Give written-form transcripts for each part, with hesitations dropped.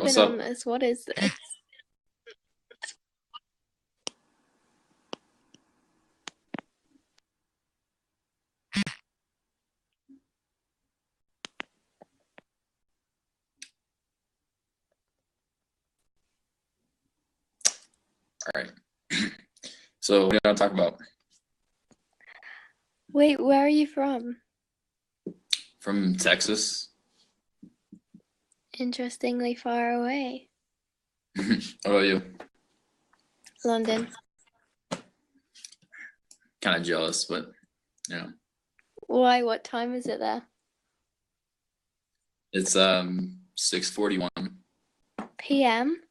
What's been up? on this. What is this? All right. So what do you want to talk about? Wait, where are you from? From Texas. Interestingly far away. How about you? London. Kind of jealous, but Why? What time is it there? it's 6:41. PM?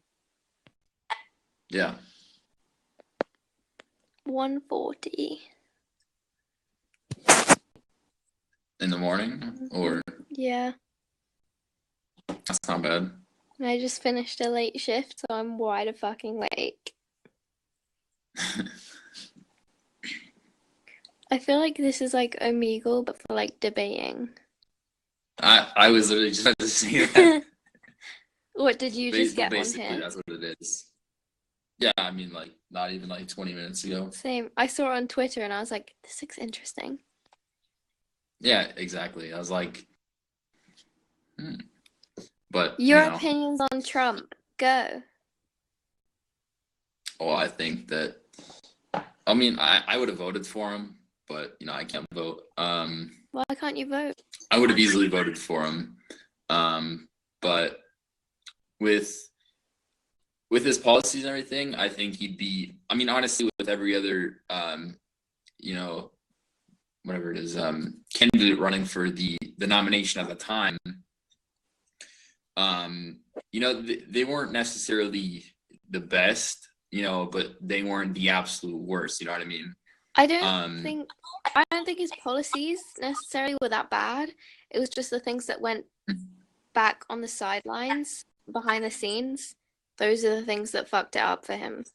Yeah. 1:40. In the morning, or Yeah. that's not bad. I just finished a late shift, so I'm wide fucking awake. I feel like this is like Omegle, but for like debating. I was literally just about to say that. What did you just get on Basically, here? that's what it is. Yeah, I mean, like, not even like 20 minutes ago. Same. I saw it on Twitter and I was like, this looks interesting. Yeah, exactly. I was like, But, Your opinions on Trump. Go. Well, I think that, I mean, I would have voted for him, but, I can't vote. Why can't you vote? I would have easily voted for him. But with his policies and everything, I think he'd be, I mean, honestly, with every other, whatever it is, candidate running for the nomination at the time, they weren't necessarily the best, but they weren't the absolute worst. You know what I mean? I don't think his policies necessarily were that bad. It was just the things that went back on the sidelines, behind the scenes. Those are the things that fucked it up for him.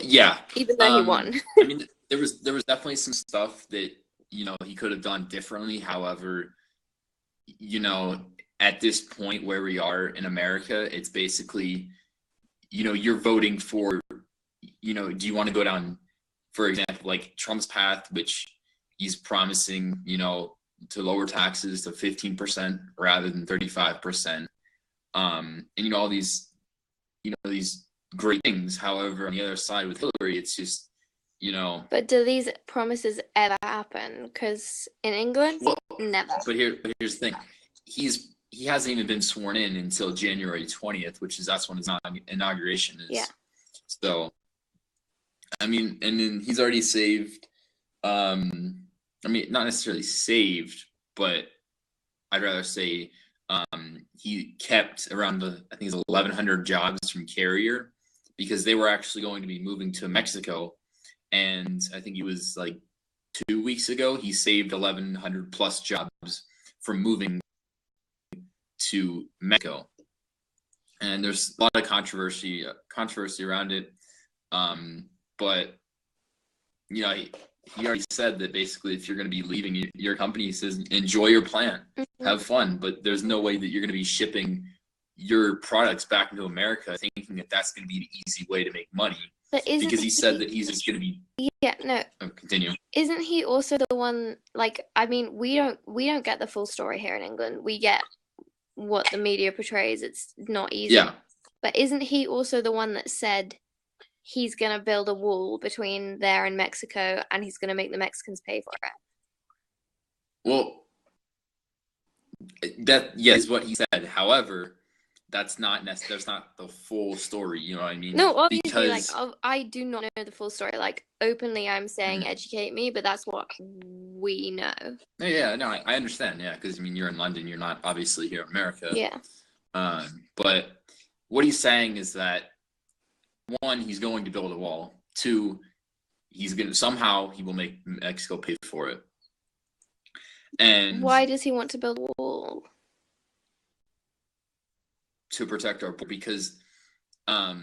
Yeah. Even though he won. I mean, there was definitely some stuff that, he could have done differently. However, at this point where we are in America, it's basically, you're voting for, do you want to go down, for example, like Trump's path, which he's promising, to lower taxes to 15% rather than 35%. And, all these, these great things. However, on the other side with Hillary, it's just, But do these promises ever happen? Because in England, never. But here's the thing. He hasn't even been sworn in until January 20th, that's when his inauguration is. Yeah. So, I mean, and then he's already saved, I mean, not necessarily saved, but I'd rather say he kept around I think it's 1,100 jobs from Carrier, because they were actually going to be moving to Mexico. And I think it was like 2 weeks ago, he saved 1,100 plus jobs from moving to Mexico. And there's a lot of controversy around it. But, he already said that basically if you're going to be leaving your company, he says, enjoy your plan, have fun. But there's no way that you're going to be shipping your products back into America thinking that that's going to be the easy way to make money. Because he said that he's just going to be. Yeah, no. Continue. Isn't he also the one? Like, I mean, we don't get the full story here in England. We get what the media portrays. It's not easy. Yeah. But isn't he also the one that said he's going to build a wall between there and Mexico, and he's going to make the Mexicans pay for it? Well, that is what he said. However, that's not the full story. You know what I mean? No, obviously, like I do not know the full story. Like openly, I'm saying educate me, but that's what we know. Yeah, no, I understand. Yeah, because I mean, you're in London. You're not obviously here in America. Yeah. But what he's saying is that, one, he's going to build a wall. Two, he will make Mexico pay for it. And why does he want to build a wall? To protect our, because I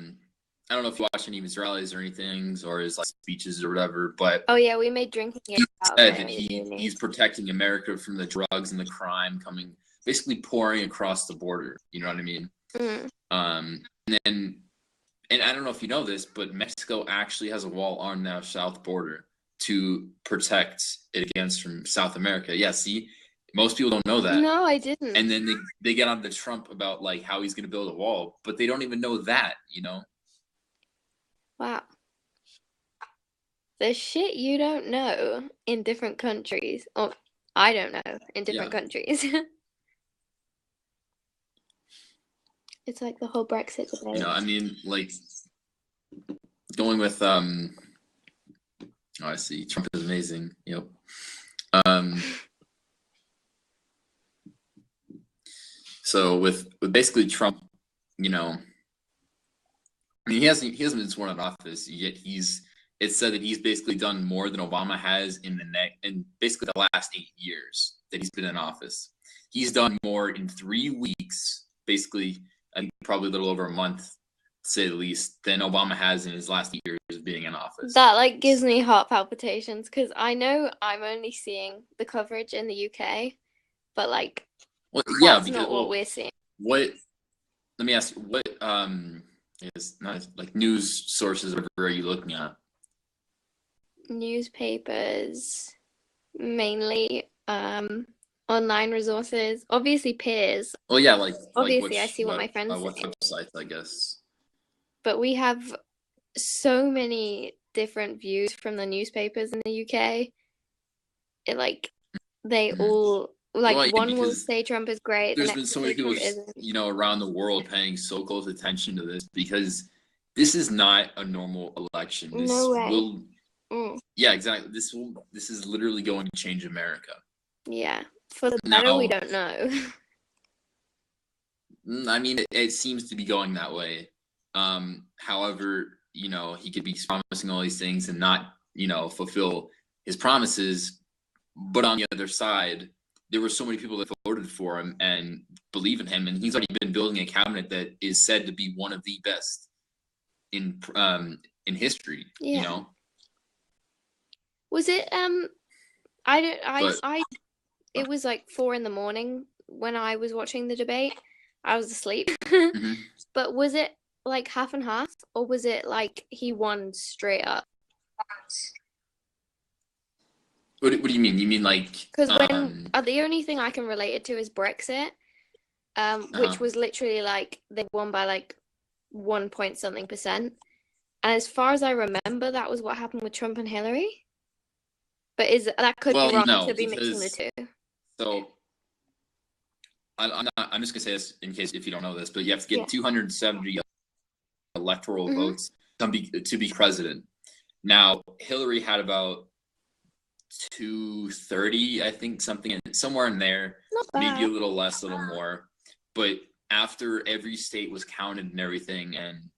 don't know if you watch any of his rallies or anything, or his speeches or whatever, but yeah, we made drinking. He said that he's protecting America from the drugs and the crime coming basically pouring across the border. You know what I mean? And I don't know if you know this, but Mexico actually has a wall on their south border to protect it against from South America. Yeah, see, most people don't know that. No, I didn't. And then they get on to Trump about like how he's going to build a wall, but they don't even know that, Wow. The shit you don't know in different countries. Or I don't know in different countries. It's like the whole Brexit debate. I mean, like going with I see. Trump is amazing. Yep. So with basically Trump, I mean, he hasn't been sworn in office yet. It's said that he's basically done more than Obama has in basically the last 8 years that he's been in office. He's done more in 3 weeks, basically, and probably a little over a month, to say the least, than Obama has in his last 8 years of being in office. That like gives me heart palpitations because I know I'm only seeing the coverage in the UK, but like, that's not what we're seeing. Let me ask you, what is not like news sources or are you looking at? Newspapers, mainly, online resources, obviously peers. Well, yeah, like obviously I see what my friends what say. websites, I guess. But we have so many different views from the newspapers in the UK. It like they all like one will say Trump is great. There's been so many people, around the world paying so close attention to this because this is not a normal election. No way. Yeah, exactly. This is literally going to change America. Yeah, for the better, we don't know. I mean, it seems to be going that way. However, he could be promising all these things and not, fulfill his promises. But on the other side, there were so many people that voted for him and believe in him, and he's already been building a cabinet that is said to be one of the best in history. Yeah. Was it it was like 4 a.m. when I was watching the debate. I was asleep. But was it like half and half, or was it like he won straight up? What do you mean? You mean like because the only thing I can relate it to is Brexit, which was literally like they won by like 1 point something percent, and as far as I remember, that was what happened with Trump and Hillary. But that could be wrong to be mixing the two. So I'm just gonna say this in case if you don't know this, but you have to get 270 electoral votes to be president. Now Hillary had about 230, I think, somewhere in there, maybe a little less, a little more. But after every state was counted and everything, and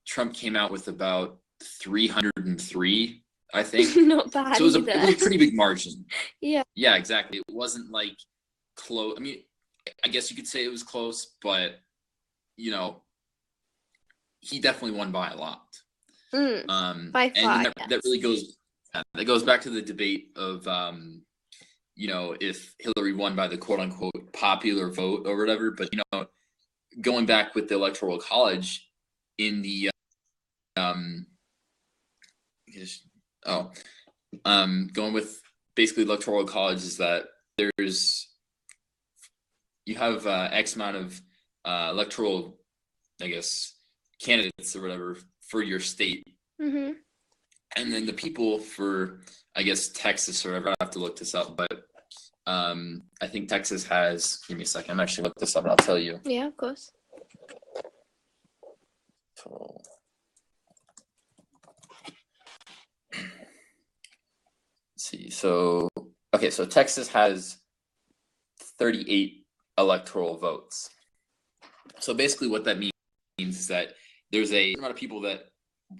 Trump came out with about 303. I think. Not bad. So it was a pretty big margin. Yeah. Yeah, exactly. It wasn't like close. I mean, I guess you could say it was close, but he definitely won by a lot. By far. And that really goes back to the debate of if Hillary won by the quote unquote popular vote or whatever. But going back with the Electoral College in the going with basically Electoral College is that you have X amount of electoral, I guess, candidates or whatever for your state. And then the people for, I guess, Texas or whatever, I have to look this up, but I think Texas has, give me a second, I'm actually look this up and I'll tell you. Yeah, of course. So, see. So Texas has 38 electoral votes. So basically what that means is that there's a amount of people that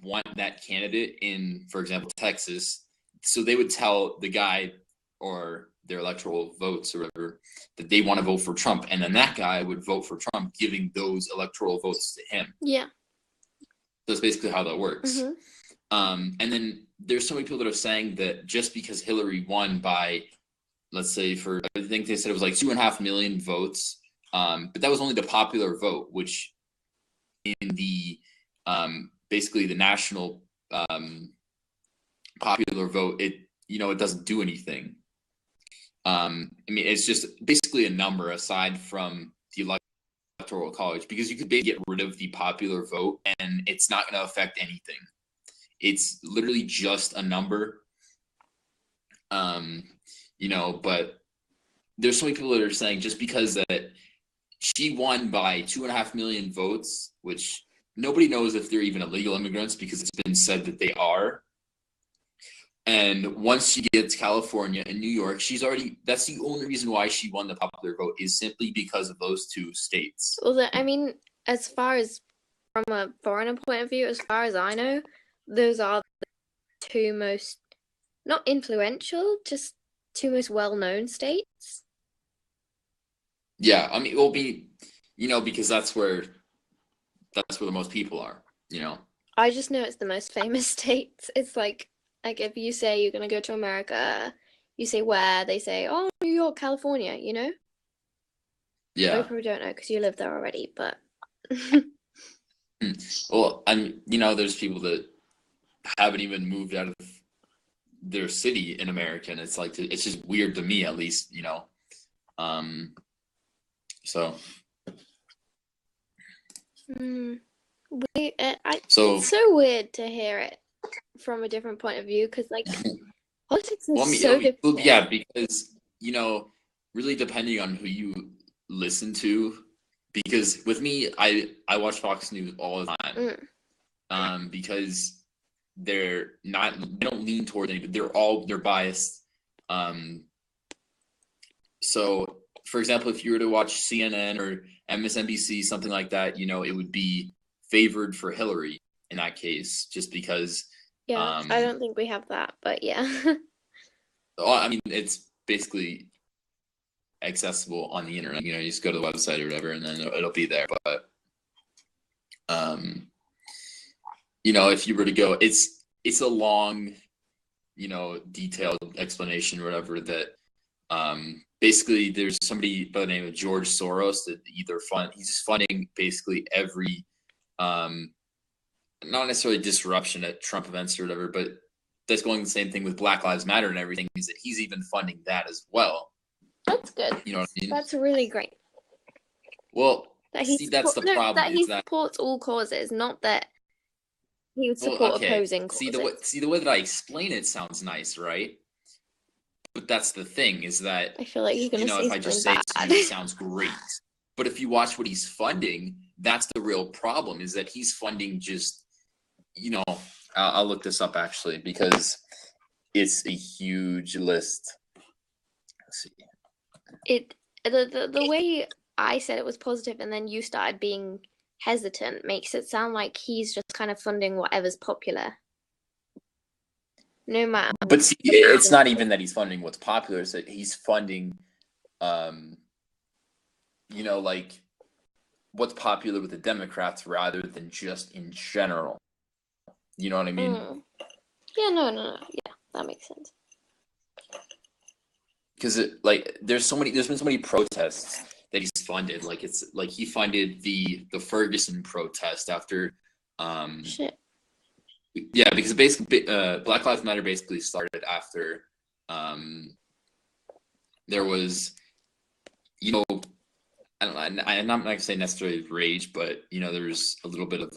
want that candidate in, for example, Texas. So they would tell the guy or their electoral votes or whatever that they want to vote for Trump. And then that guy would vote for Trump, giving those electoral votes to him. Yeah. So that's basically how that works. And then there's so many people that are saying that just because Hillary won by let's say I think they said it was like 2.5 million votes. But that was only the popular vote, which in the basically the national popular vote, it doesn't do anything. I mean, it's just basically a number aside from the electoral college, because you could get rid of the popular vote and it's not going to affect anything. It's literally just a number. But there's so many people that are saying just because that she won by 2.5 million votes, which nobody knows if they're even illegal immigrants because it's been said that they are. And once she gets California and New York, that's the only reason why she won the popular vote, is simply because of those two states. Well, I mean, as far as from a foreigner point of view, as far as I know, those are the two most, not influential, just two most well-known states. Yeah, I mean, it will be, because that's where the most people are, I just know it's the most famous states. It's like if you say you're gonna go to America, you say where, they say, oh, New York, California, Yeah. You probably don't know because you live there already, but well, there's people that haven't even moved out of their city in America, and it's like, it's just weird to me, at least, so. It's so weird to hear it from a different point of view, because like politics is so difficult. Yeah, because really depending on who you listen to, because with me, I watch Fox News all the time, because they don't lean toward anybody. They're biased. So for example, if you were to watch CNN or MSNBC, something like that, it would be favored for Hillary in that case, just because. Yeah, I don't think we have that, but yeah. I mean, it's basically accessible on the internet. You just go to the website or whatever, and then it'll be there. But, if you were to go, it's a long, detailed explanation or whatever that, basically there's somebody by the name of George Soros that he's funding basically every, not necessarily disruption at Trump events or whatever, but that's going the same thing with Black Lives Matter and everything, is that he's even funding that as well. That's good. You know what I mean? That's really great. Well, that's the problem. That he supports all causes, not that he would support opposing causes. See, the way that I explain it sounds nice, right? But that's the thing, is that I feel like you're going to say if I just say it to you, it sounds great. But if you watch what he's funding, that's the real problem, is that he's funding just, I'll look this up actually, because it's a huge list. Let's see. The way I said it was positive and then you started being hesitant makes it sound like he's just kind of funding whatever's popular. No matter. But see, it's not even that he's funding what's popular, it's that he's funding, like what's popular with the Democrats rather than just in general. You know what I mean? Yeah, no. Yeah, that makes sense. Because there's been so many protests that he's funded. Like it's like he funded the Ferguson protest after. Shit. Yeah, because basically, Black Lives Matter basically started after, there was, I don't know, I'm not going to say necessarily rage, but there's a little bit of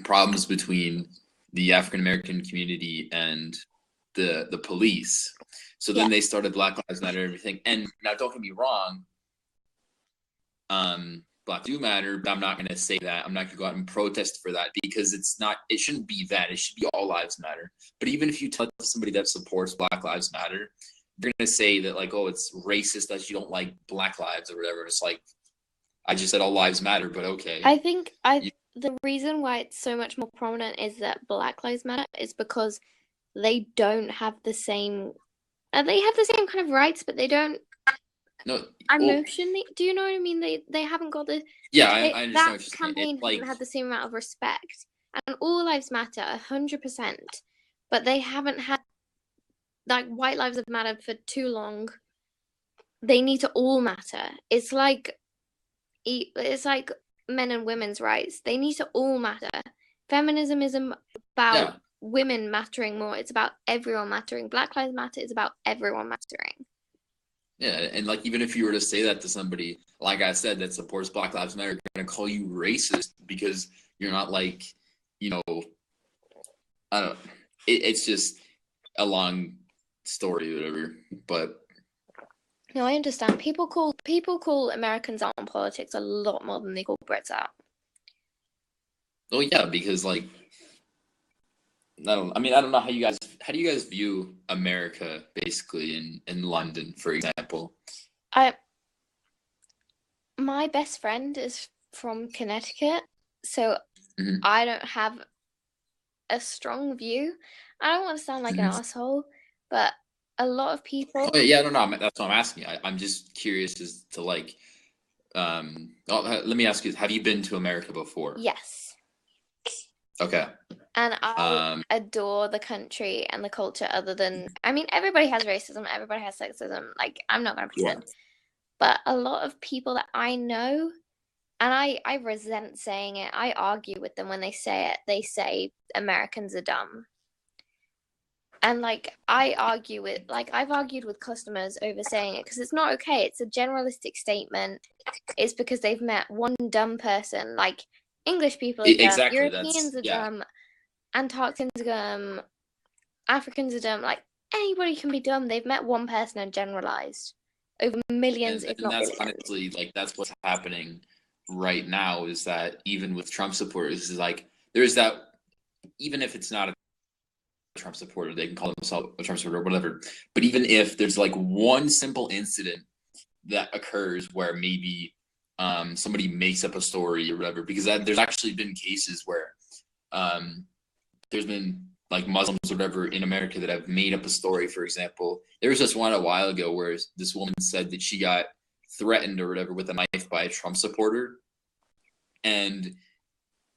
problems between the African American community and the police. So then they started Black Lives Matter and everything. And now, don't get me wrong, Black do matter, but I'm not going to say that. I'm not going to go out and protest for that, because it shouldn't be that. It should be all lives matter. But even if you tell somebody that supports Black Lives Matter, they're going to say that, like, oh, it's racist that you don't like Black lives or whatever. It's like, I just said all lives matter, but okay. I think the reason why it's so much more prominent is that Black Lives Matter is because they don't have the same. They have the same kind of rights, but they don't. No, emotionally, do you know what I mean? They haven't got the. Yeah, I understand that what you're saying. campaign hasn't had the same amount of respect, and all lives matter 100%, but they haven't had like white lives have mattered for too long. They need to all matter. It's like men and women's rights. They need to all matter. Feminism is about women mattering more. It's about everyone mattering. Black Lives Matter is about everyone mattering. Yeah, and like even if you were to say that to somebody, like I said, that supports Black Lives Matter, they're gonna call you racist because you're not like, you know, I don't. It's just a long story, or whatever. But no, I understand. People call Americans out on politics a lot more than they call Brits out. Oh yeah, because like I don't know how do you guys view America basically in London, for example? My best friend is from Connecticut, so Mm-hmm. I don't have a strong view. I don't want to sound like an asshole, but a lot of people. Oh, yeah, I don't know. That's what I'm asking. I'm just curious as to like. Let me ask you: have you been to America before? Yes. Okay. And I adore the country and the culture. Other than, I mean, everybody has racism, everybody has sexism. Like, I'm not gonna pretend, but a lot of people that I know, and I resent saying it. I argue with them when they say it. They say Americans are dumb. And like I've argued with customers over saying it because it's not okay. It's a generalistic statement. It's because they've met one dumb person. Like English people are dumb, exactly. Europeans are dumb, Antarcticans are dumb, Africans are dumb. Like anybody can be dumb. They've met one person and generalized over millions, if not that's billions. honestly like that's what's happening right now. Is that even with Trump supporters, is like there's that even if it's not a Trump supporter, they can call themselves a Trump supporter or whatever. But even if there's like one simple incident that occurs where maybe somebody makes up a story or whatever, because there's actually been cases where there's been like Muslims or whatever in America that have made up a story. For example, there was just one a while ago where this woman said that she got threatened or whatever with a knife by a Trump supporter, and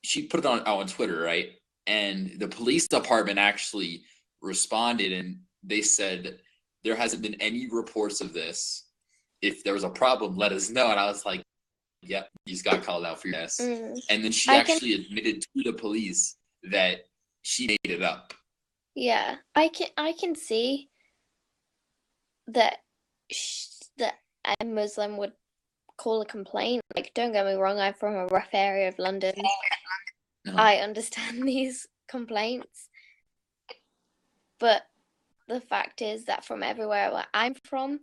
she put it out on Twitter, right? And the police department actually responded and they said there hasn't been any reports of this. If there was a problem, let us know. And I was like, yep, you just got called out for this. And then she actually admitted to the police that she made it up. Yeah, I can see that that a Muslim would call a complaint. Like, don't get me wrong, I'm from a rough area of London. I understand these complaints, but the fact is that from everywhere where I'm from,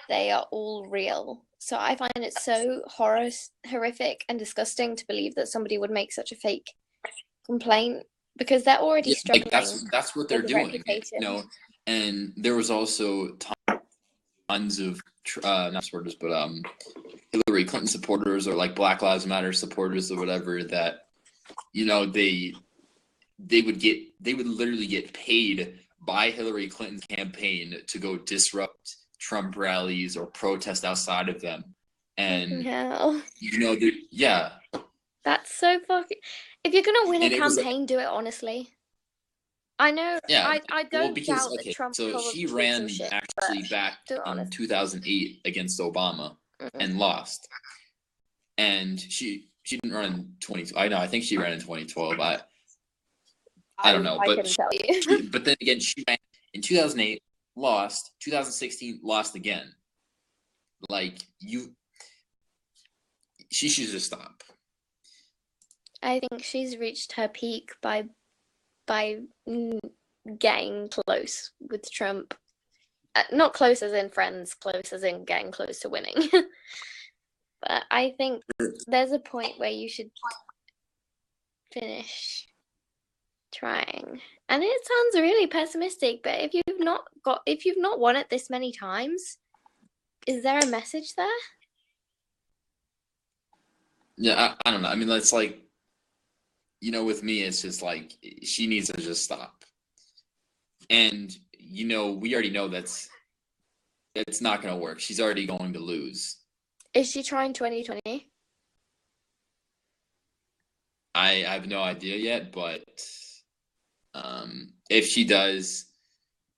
they are all real. So I find it so horrific and disgusting to believe that somebody would make such a fake complaint because they're already struggling. Like that's what they're doing, you know. And there was also tons of not supporters, but Hillary Clinton supporters or like Black Lives Matter supporters or whatever that, you know, they would literally get paid by Hillary Clinton's campaign to go disrupt Trump rallies or protest outside of them. And you know, that's so fucking. If you're gonna win a campaign, do it honestly. I know. Yeah, I don't doubt that Trump. So she ran actually back in 2008 against Obama and lost. And she didn't run in 20. I think she ran in 2012. I don't know, but tell you. But then again, she ran in 2008, lost. 2016, lost again. Like she should just stop. I think she's reached her peak by getting close with Trump. Not close as in friends, close as in getting close to winning. But I think there's a point where you should finish trying. And it sounds really pessimistic, but if you've not won it this many times, is there a message there? Yeah, I don't know. I mean, it's like, you know, with me, it's just like she needs to just stop. And you know, we already know that's not going to work. She's already going to lose. Is she trying 2020? I have no idea yet, but if she does,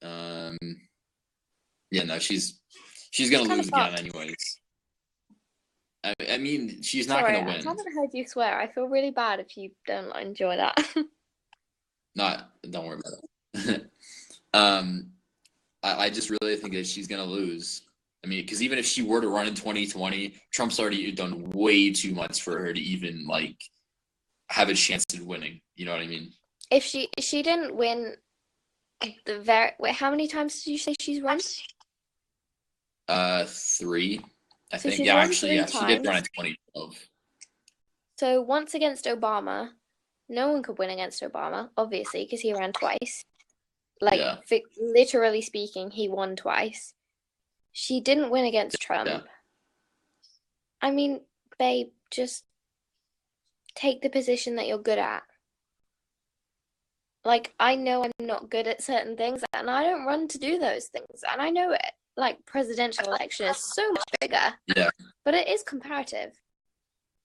Yeah, no, she's gonna lose again fucked. anyways. I mean, she's not Sorry, gonna I win. haven't heard you swear. I feel really bad if you don't enjoy that. Don't worry about it. I just really think that she's gonna lose. I mean, because even if she were to run in 2020, Trump's already done way too much for her to even like have a chance at winning. You know what I mean? If she didn't win wait, how many times did you say she's run? 3, I So think. she's Yeah, run actually, 3 yeah, she did run in times. 2012. So once against Obama, no one could win against Obama, obviously, because he ran twice. Like, Yeah. literally speaking, he won twice. She didn't win against Trump. Yeah. I mean, babe, just take the position that you're good at. Like, I know I'm not good at certain things, and I don't run to do those things. And I know it. Like, presidential election is so much bigger. Yeah. But it is comparative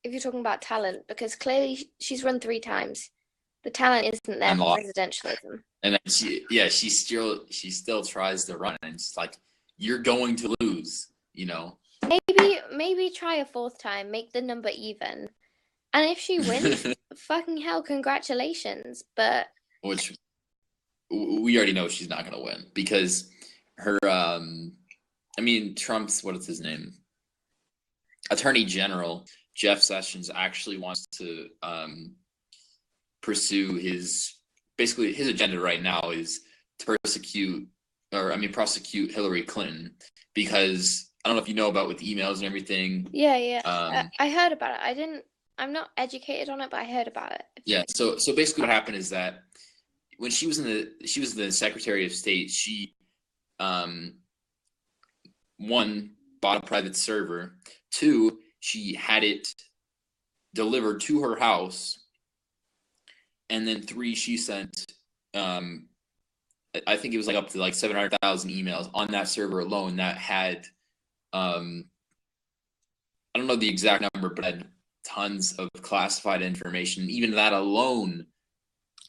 if you're talking about talent, because clearly she's run 3 times. The talent isn't there for presidentialism. And then she still tries to run, and it's like, you're going to lose, you know. Maybe try a 4th time, make the number even. And if she wins, fucking hell, congratulations. But which we already know she's not gonna win, because her I mean, Trump's, what is his name? Attorney General Jeff Sessions actually wants to pursue his agenda right now is to prosecute Hillary Clinton, because I don't know if you know about with emails and everything. Yeah. I heard about it. I'm not educated on it, but I heard about it. Yeah. So basically, what happened is that when she was the Secretary of State, she one, bought a private server. 2, she had it delivered to her house. And then 3, she sent I think it was like up to like 700,000 emails on that server alone that had I don't know the exact number, but had tons of classified information. Even that alone,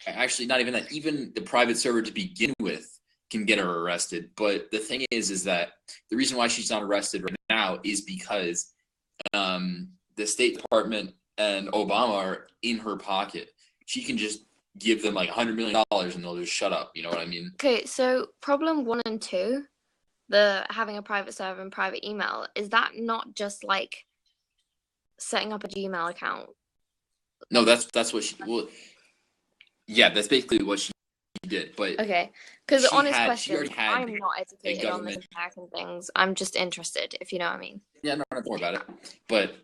actually not even that, even the private server to begin with can get her arrested. But the thing is that the reason why she's not arrested right now is because the State Department and Obama are in her pocket. She can just give them like $100 million and they'll just shut up. You know what I mean? Okay, so problem 1 and 2, the having a private server and private email, is that not just like setting up a Gmail account? No, that's what she. Well, yeah, that's basically what she did. But okay, because honest she already question, had I'm not educated on the American things. I'm just interested, if you know what I mean. Yeah, no, don't worry about it. But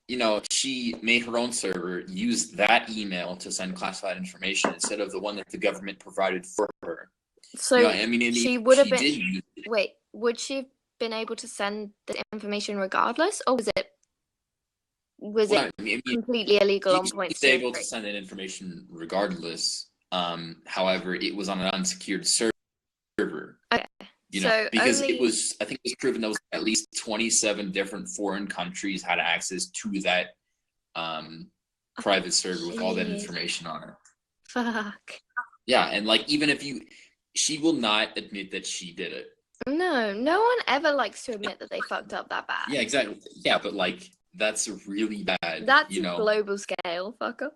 you know, she made her own server, used that email to send classified information instead of the one that the government provided for her. So you know, I mean, she would have been. Wait, would she have been able to send the information regardless, or was it completely illegal on points? She was able to send that information regardless. However, it was on an unsecured server. Okay. You know, because I think it was proven that was at least 27 different foreign countries had access to that private server with all that information on it. Fuck. Yeah, and like even if she will not admit that she did it. No one ever likes to admit that they fucked up that bad. Yeah, exactly. Yeah, but like that's really bad. That's global scale, fucker.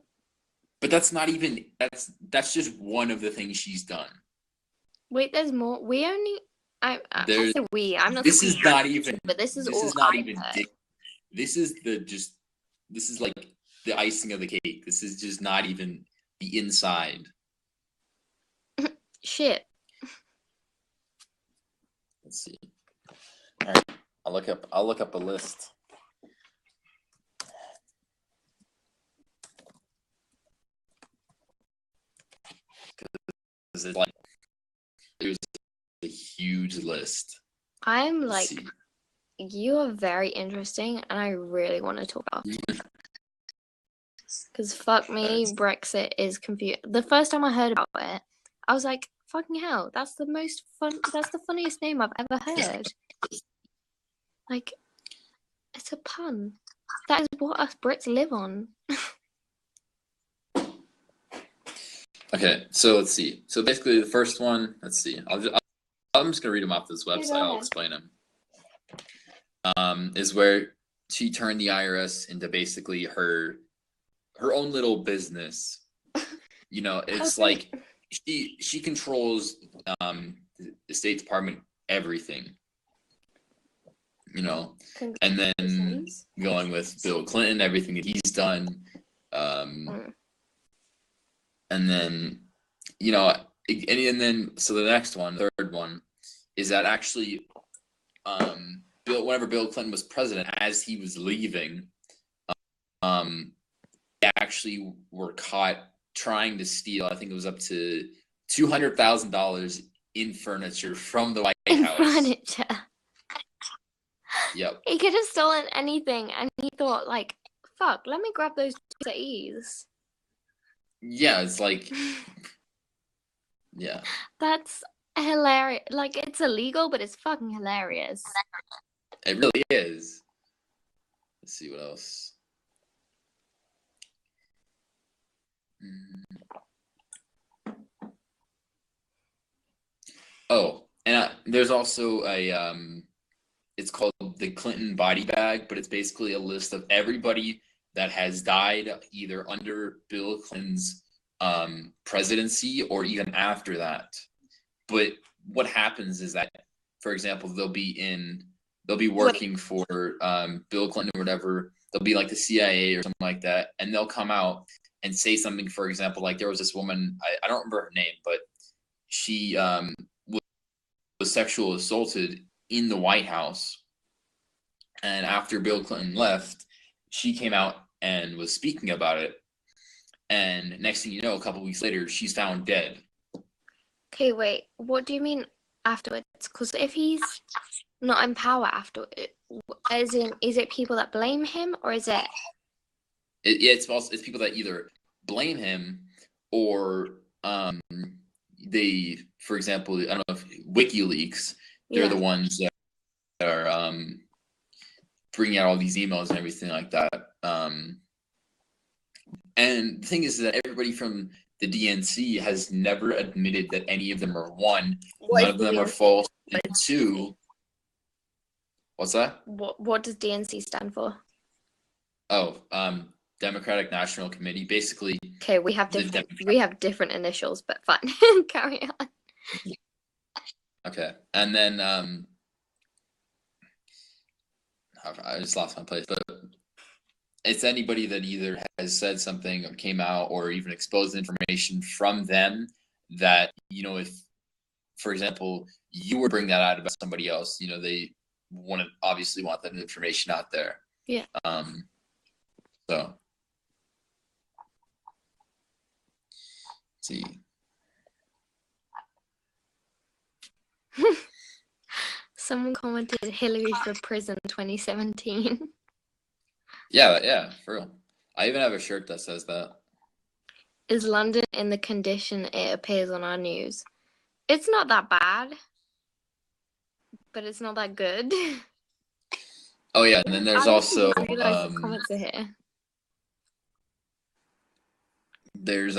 But that's not even that's just one of the things she's done. Wait, there's more. I say we. I'm not. This is not even. But this is all. This is not even. This is This is like the icing of the cake. This is just not even the inside. Shit. Let's see. All right, I'll look up a list. Because it's like there's a huge list. I'm like, you are very interesting, and I really want to talk about it. Because fuck me, Brexit is confusing. The first time I heard about it, I was like, fucking hell, that's the funniest name I've ever heard. Like, it's a pun. That is what us Brits live on. Okay, so let's see. So basically, the first one, let's see. I'll I'm just gonna read them off this website. I'll explain them. Is where she turned the IRS into basically her own little business. You know, it's like she controls the State Department, everything. You know, and then going with Bill Clinton, everything that he's done, and then you know, and then so the next one, the third one, is that actually whenever Bill Clinton was president, as he was leaving, they actually were caught trying to steal. I think it was up to $200,000 in furniture from the White House. Furniture. Yep. He could have stolen anything, and he thought, like, fuck, let me grab those at ease. Yeah, it's like, yeah. That's hilarious. Like, it's illegal, but it's fucking hilarious. It really is. Let's see what else. Oh, and there's also a it's called the Clinton body bag, but it's basically a list of everybody that has died either under Bill Clinton's presidency or even after that. But what happens is that, for example, they'll be working for Bill Clinton or whatever. They'll be like the CIA or something like that, and they'll come out and say something. For example, like there was this woman, I don't remember her name, but she was sexually assaulted in the White House, and after Bill Clinton left, she came out and was speaking about it, and next thing you know, a couple weeks later, she's found dead. Okay, wait, what do you mean afterwards? Because if he's not in power after, as in, is it people that blame him, or is it? It's people that either blame him or they, for example, I don't know if WikiLeaks, they're the ones that are bringing out all these emails and everything like that. And the thing is that everybody from the DNC has never admitted that any of them are, one, none of them are false, and two, what's that? What does DNC stand for? Oh, Democratic National Committee, basically. Okay, we have different initials, but fine. Carry on. Okay, and then I just lost my place, but it's anybody that either has said something or came out or even exposed information from them that, you know, if, for example, you were bring that out about somebody else, you know, they obviously want that information out there. Yeah. So let's see. Someone commented Hillary for prison 2017. Yeah, for real. I even have a shirt that says that. Is London in the condition it appears on our news? It's not that bad, but it's not that good. Oh yeah, and then there's also the comments are here. There's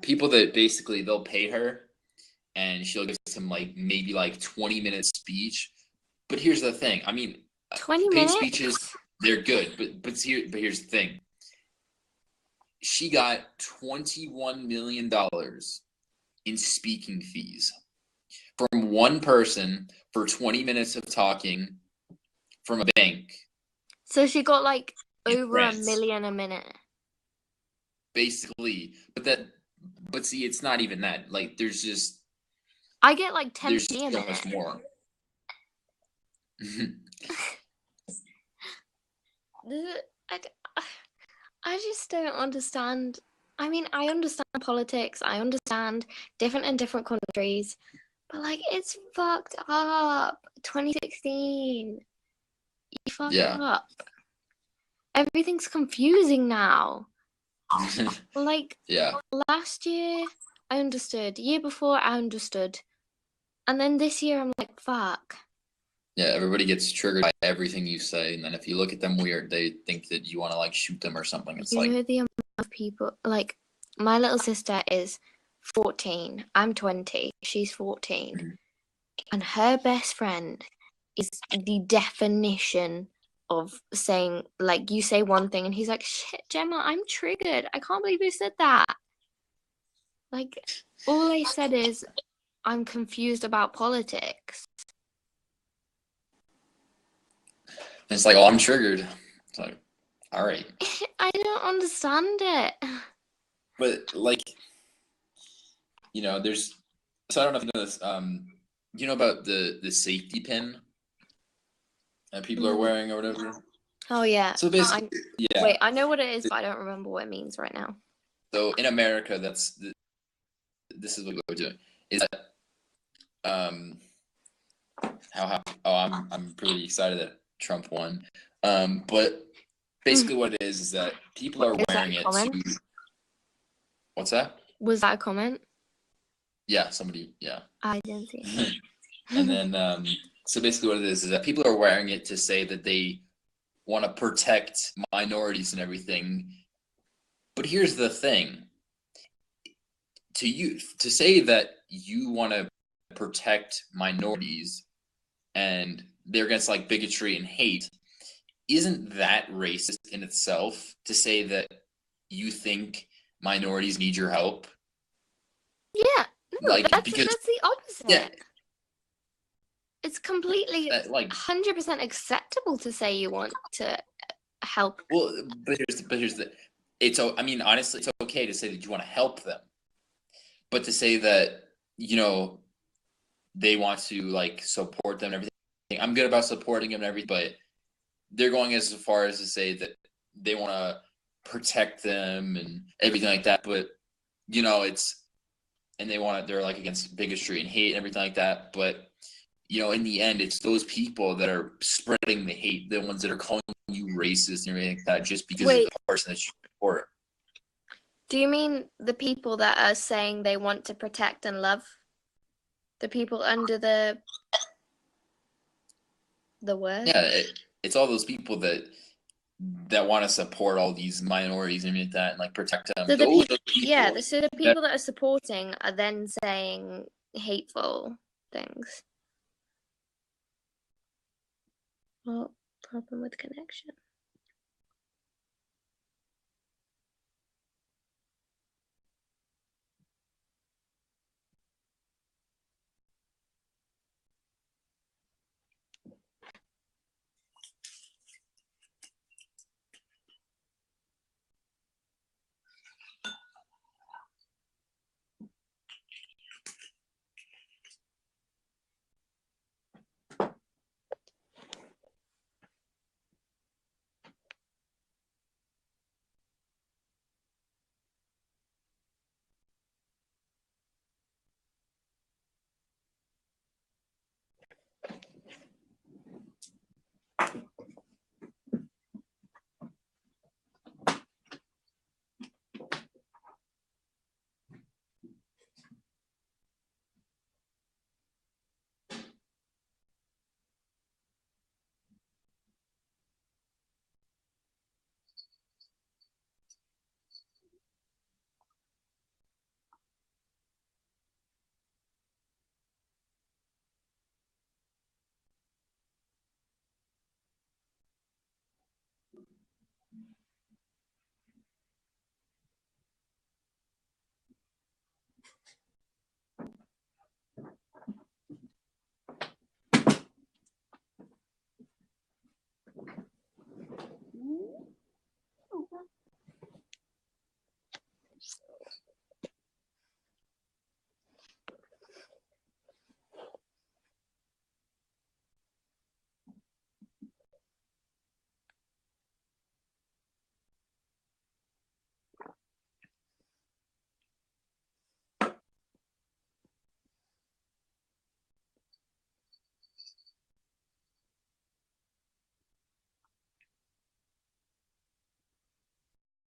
people that basically they'll pay her and she'll give some maybe 20-minute speech. But here's the thing. I mean, 20 paid minutes? speeches, they're good, but here's the thing. She got $21 million in speaking fees from one person for 20 minutes of talking from a bank. So she got over $1 million a minute. Basically, but see, it's not even that. There's just I get 10 there's p.m. so much more. I just don't understand. I mean, I understand politics. I understand different in different countries, but it's fucked up. 2016, you fucked up. Everything's confusing now. Yeah. Last year I understood. Year before I understood, and then this year I'm like, fuck. Yeah, everybody gets triggered by everything you say, and then if you look at them weird, they think that you want to shoot them or something. It's you know the amount of people. My little sister is 14. I'm 20. She's 14. And her best friend is the definition of saying, like, you say one thing and he's like, shit, Gemma, I'm triggered. I can't believe you said that. Like, all I said is, I'm confused about politics. And it's like, oh, I'm triggered. It's like, all right. I don't understand it. But like, there's. So I don't know if you know this. You know about the safety pin that people are wearing or whatever. Oh yeah. So basically, yeah. Wait, I know what it is, but I don't remember what it means right now. So in America, this is what we're doing. Is that I'm pretty excited that Trump won. But basically, what it is that people are wearing it to. What's that? Was that a comment? Yeah, somebody. Yeah. I didn't see it. And then, so basically, what it is that people are wearing it to say that they want to protect minorities and everything. But here's the thing: to say that you want to protect minorities and they're against like bigotry and hate, isn't that racist in itself? To say that you think minorities need your help? Yeah, no, like that's because the opposite. yeah, it's completely like 100% acceptable to say you want to help. Well, but here's the. I mean, honestly, it's okay to say that you want to help them, but to say that they want to like support them and everything. I'm good about supporting them and everything, but they're going as far as to say that they want to protect them and everything like that. But they're like against bigotry and hate and everything like that. But in the end, it's those people that are spreading the hate, the ones that are calling you racist and everything like that, just because of the person that you support. Do you mean the people that are saying they want to protect and love? The people under the word? Yeah, it's all those people that want to support all these minorities and like that, and like protect them. So the people that are supporting are then saying hateful things. Well, problem with connection.